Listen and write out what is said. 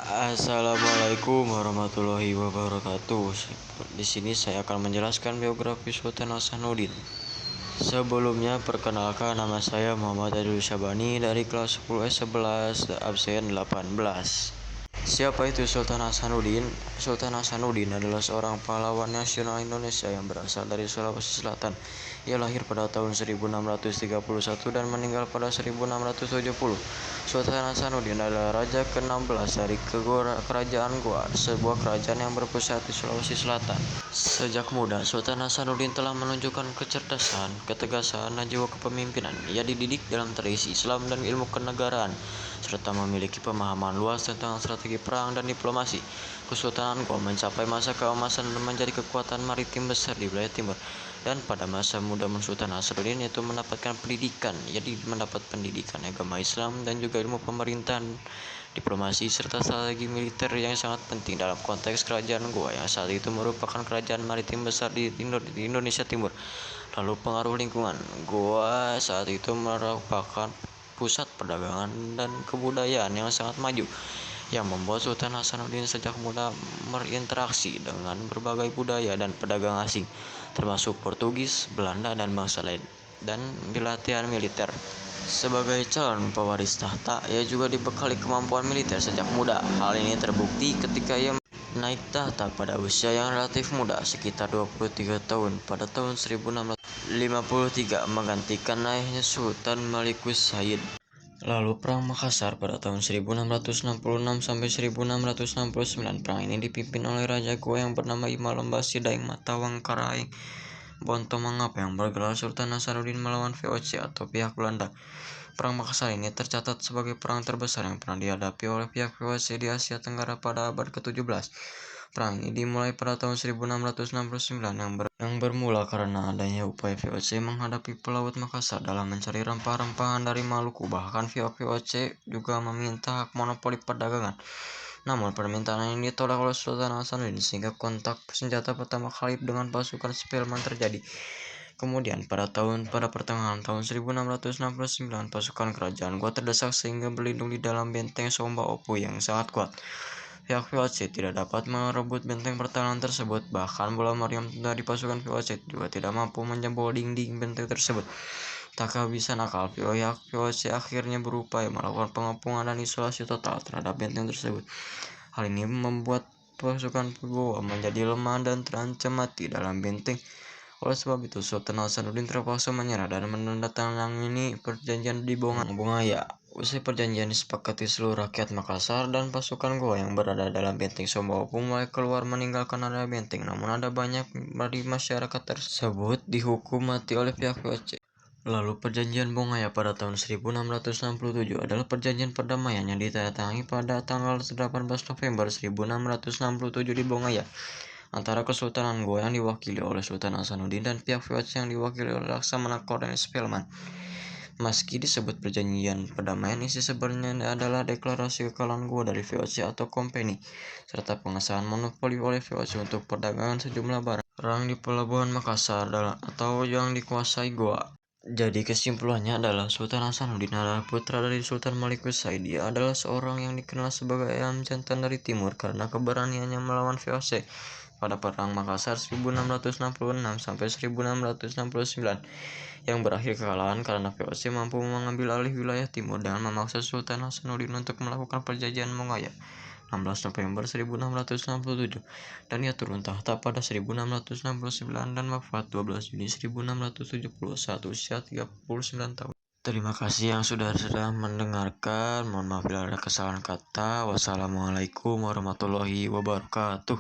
Assalamualaikum warahmatullahi wabarakatuh. Di sini saya akan menjelaskan biografi Sultan Hasanuddin. Sebelumnya, perkenalkan, nama saya Muhammad Adil Syabani dari kelas 10 S11 absen 18. Siapa itu Sultan Hasanuddin? Sultan Hasanuddin adalah seorang pahlawan nasional Indonesia yang berasal dari Sulawesi Selatan. Ia lahir pada tahun 1631 dan meninggal pada 1670. Sultan Hasanuddin adalah raja ke-16 dari Kerajaan Goa, sebuah kerajaan yang berpusat di Sulawesi Selatan. Sejak muda, Sultan Hasanuddin telah menunjukkan kecerdasan, ketegasan, dan jiwa kepemimpinan. Ia dididik dalam tradisi Islam dan ilmu kenegaraan, serta memiliki pemahaman luas tentang strategi perang dan diplomasi. Kesultanan Goa mencapai masa keemasan dan menjadi kekuatan maritim besar di wilayah timur. Dan pada masa muda Sultan Hasanuddin itu mendapatkan pendidikan, jadi mendapat pendidikan agama Islam dan juga ilmu pemerintahan, diplomasi, serta strategi militer yang sangat penting dalam konteks kerajaan Goa yang saat itu merupakan kerajaan maritim besar di Indonesia Timur. Lalu pengaruh lingkungan. Goa saat itu merupakan pusat perdagangan dan kebudayaan yang sangat maju, yang membuat Sultan Hasanuddin sejak muda berinteraksi dengan berbagai budaya dan pedagang asing, termasuk Portugis, Belanda, dan bangsa lain, dan di latihan militer. Sebagai calon pewaris tahta, ia juga dibekali kemampuan militer sejak muda. Hal ini terbukti ketika ia naik tahta pada usia yang relatif muda, sekitar 23 tahun, pada tahun 1653, menggantikan ayahnya Sultan Malikus Said. Lalu Perang Makassar pada tahun 1666 sampai 1669. Perang ini dipimpin oleh Raja Goa yang bernama Ima Lembasi Daeng Matawang Karaeng Bonto Mangap yang bergelar Sultan Hasanuddin melawan VOC atau pihak Belanda. Perang Makassar ini tercatat sebagai perang terbesar yang pernah dihadapi oleh pihak VOC di Asia Tenggara pada abad ke-17. Perang ini dimulai pada tahun 1669 yang bermula karena adanya upaya VOC menghadapi pelaut Makassar dalam mencari rempah-rempahan dari Maluku. Bahkan pihak VOC juga meminta hak monopoli perdagangan. Namun permintaan ini ditolak oleh Sultan Hasanuddin sehingga kontak senjata pertama kali dengan pasukan Spelman terjadi. Kemudian pada pertengahan tahun 1669, pasukan kerajaan Goa terdesak sehingga berlindung di dalam benteng Somba Opu yang sangat kuat. Pihak VOC tidak dapat merebut benteng pertahanan tersebut. Bahkan bola meriam dari pasukan VOC juga tidak mampu menjebol dinding benteng tersebut. Tak kehabisan akal, pihak VOC akhirnya berupaya melakukan pengepungan dan isolasi total terhadap benteng tersebut. Hal ini membuat pasukan Goa menjadi lemah dan terancam mati dalam benteng. Oleh sebab itu, Sultan Hasanuddin terpaksa menyerah dan menandatangani perjanjian di Bongaya. Usai perjanjian disepakati, seluruh rakyat Makassar dan pasukan Goa yang berada dalam benteng Sombawa mulai keluar meninggalkan area benteng. Namun ada banyak dari masyarakat tersebut dihukum mati oleh pihak VOC. Lalu perjanjian Bongaya pada tahun 1667 adalah perjanjian perdamaian yang ditandatangani pada tanggal 18 November 1667 di Bongaya antara Kesultanan Goa yang diwakili oleh Sultan Hasanuddin dan pihak VOC yang diwakili oleh Laksamana Kornel Spelman. Meski disebut perjanjian perdamaian, isi sebenarnya adalah deklarasi kekalahan Goa dari VOC atau company, serta pengesahan monopoli oleh VOC untuk perdagangan sejumlah barang di pelabuhan Makassar atau yang dikuasai Goa. Jadi kesimpulannya adalah Sultan Hasanuddin adalah putra dari Sultan Malikus Said. Dia adalah seorang yang dikenal sebagai ayam jantan dari timur karena keberaniannya melawan VOC pada Perang Makassar 1666 sampai 1669 yang berakhir kekalahan karena VOC mampu mengambil alih wilayah timur dengan memaksa Sultan Hasanuddin untuk melakukan perjanjian Bongaya 16 November 1667, dan ia turun tahta pada 1669 dan wafat 12 Juni 1671 usia 39 tahun. Terima kasih yang sudah mendengarkan. Mohon maaf bila ada kesalahan kata. Wassalamualaikum warahmatullahi wabarakatuh.